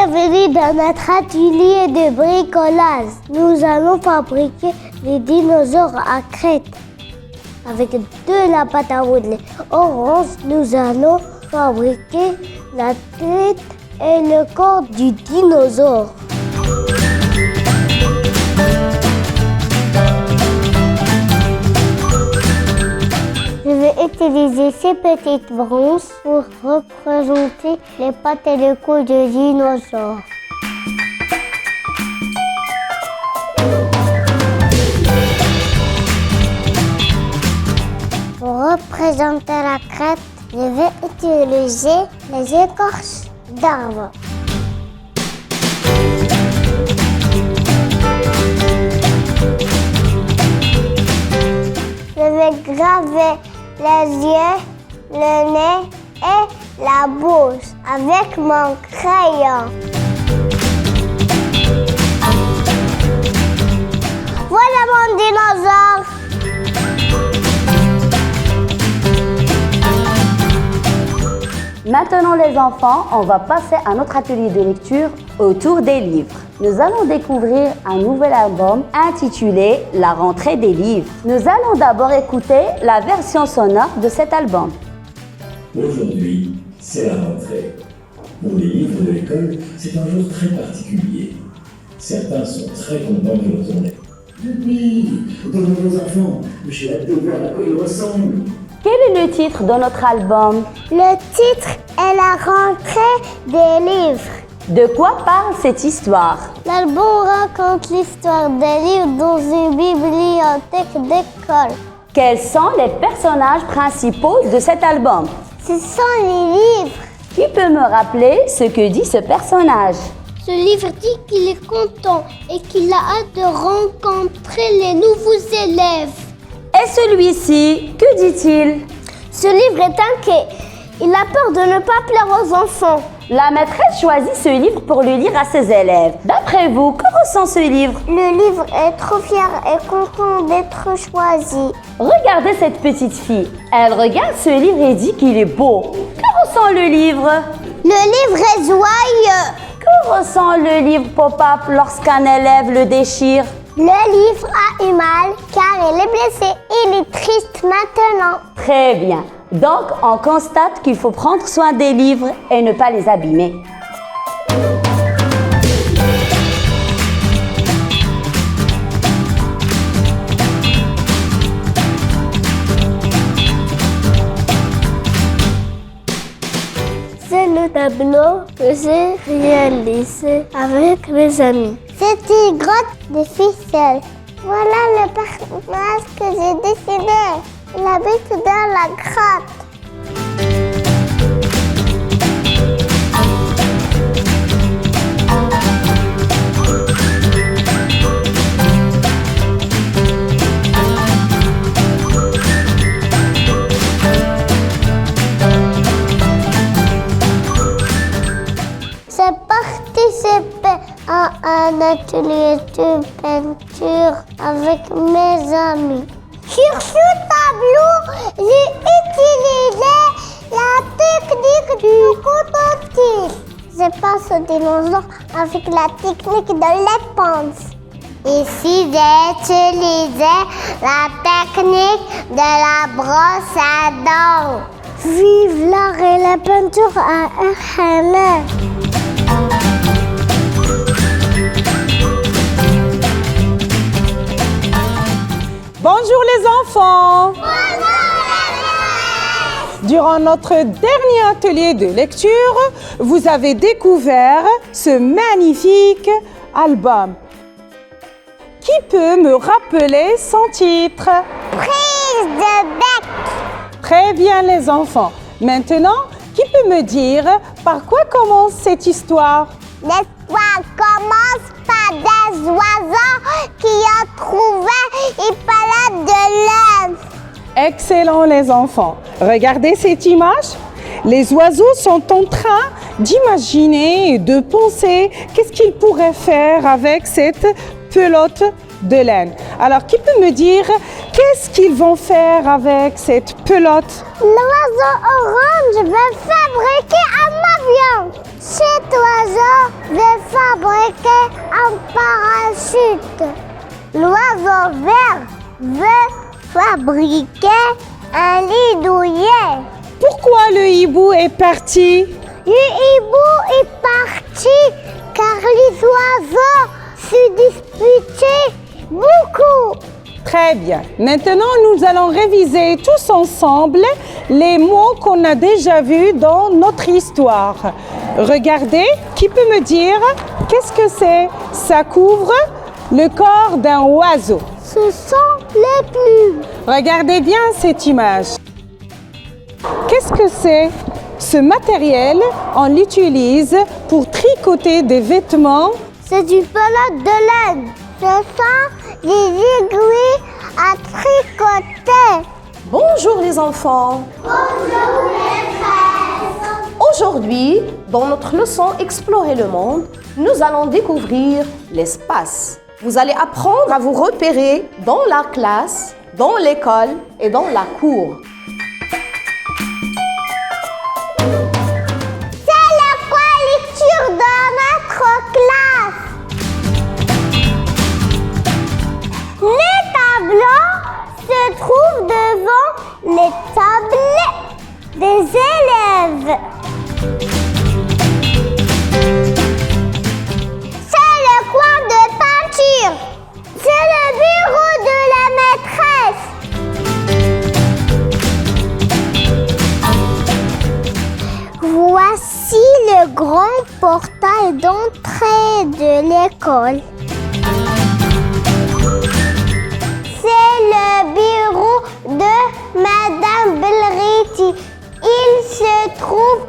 Bienvenue dans notre atelier de bricolage. Nous allons fabriquer les dinosaures à crête. Avec de la pâte à modeler orange, nous allons fabriquer la tête et le corps du dinosaure. Je vais utiliser ces petites branches pour représenter les pattes et le cou du dinosaure. Pour représenter la crête, je vais utiliser les écorces d'arbres. Je vais graver les yeux, le nez et la bouche avec mon crayon. Voilà mon dinosaure. Maintenant les enfants, on va passer à notre atelier de lecture autour des livres. Nous allons découvrir un nouvel album intitulé La rentrée des livres. Nous allons d'abord écouter la version sonore de cet album. Aujourd'hui, c'est la rentrée. Pour les livres de l'école, c'est un jour très particulier. Certains sont très contents de retourner. Oui, de nouveaux enfants, j'ai hâte de voir à quoi ils ressemblent. Quel est le titre de notre album? Le titre est La rentrée des livres. De quoi parle cette histoire? L'album raconte l'histoire des livres dans une bibliothèque d'école. Quels sont les personnages principaux de cet album? Ce sont les livres. Qui peut me rappeler ce que dit ce personnage? Ce livre dit qu'il est content et qu'il a hâte de rencontrer les nouveaux élèves. Et celui-ci, que dit-il? Ce livre est inquiet. Il a peur de ne pas plaire aux enfants. La maîtresse choisit ce livre pour le lire à ses élèves. D'après vous, que ressent ce livre? Le livre est trop fier et content d'être choisi. Regardez cette petite fille. Elle regarde ce livre et dit qu'il est beau. Que ressent le livre? Le livre est joyeux. Que ressent le livre Pop-Up lorsqu'un élève le déchire? Le livre a eu mal car il est blessé. Il est triste maintenant. Très bien. Donc, on constate qu'il faut prendre soin des livres et ne pas les abîmer. C'est le tableau que j'ai réalisé avec mes amis. C'est une grotte de ficelle. Voilà le personnage que j'ai dessiné. Il habite dans la grotte. J'ai participé à un atelier de peinture avec mes amis. Sur ce tableau, j'ai utilisé la technique du coton-tige. Je passe au dinosaure avec la technique de l'éponge. Ici, j'ai utilisé la technique de la brosse à dents. Vive l'art et la peinture à RMR. Bonjour les enfants! Durant notre dernier atelier de lecture, vous avez découvert ce magnifique album. Qui peut me rappeler son titre? Prise de bec. Très bien les enfants. Maintenant, qui peut me dire par quoi commence cette histoire? L'histoire commence par des oiseaux qui ont trouvé une palette de laine. Excellent les enfants. Regardez cette image. Les oiseaux sont en train d'imaginer et de penser qu'est-ce qu'ils pourraient faire avec cette pelote de laine. Alors, qui peut me dire qu'est-ce qu'ils vont faire avec cette pelote? L'oiseau orange va fabriquer un avion. Cet oiseau va fabriquer un parachute. L'oiseau vert veut fabriquer un lit douillet. Pourquoi le hibou est parti? Le hibou est parti car les oiseaux se disputaient beaucoup. Très bien. Maintenant, nous allons réviser tous ensemble les mots qu'on a déjà vus dans notre histoire. Regardez, qui peut me dire qu'est-ce que c'est? Ça couvre le corps d'un oiseau. Ce sont les plumes. Regardez bien cette image. Qu'est-ce que c'est? Ce matériel, on l'utilise pour tricoter des vêtements. C'est une pelote de laine. Ce sont des aiguilles à tricoter. Bonjour les enfants. Bonjour maîtresse. Aujourd'hui, dans notre leçon Explorer le monde, nous allons découvrir l'espace. Vous allez apprendre à vous repérer dans la classe, dans l'école et dans la cour. C'est la lecture de notre classe. Les tableaux se trouvent devant les tablettes des élèves. C'est le coin de peinture. C'est le bureau de la maîtresse. Voici le grand portail d'entrée de l'école. C'est le bureau de Madame Belriti. Il se trouve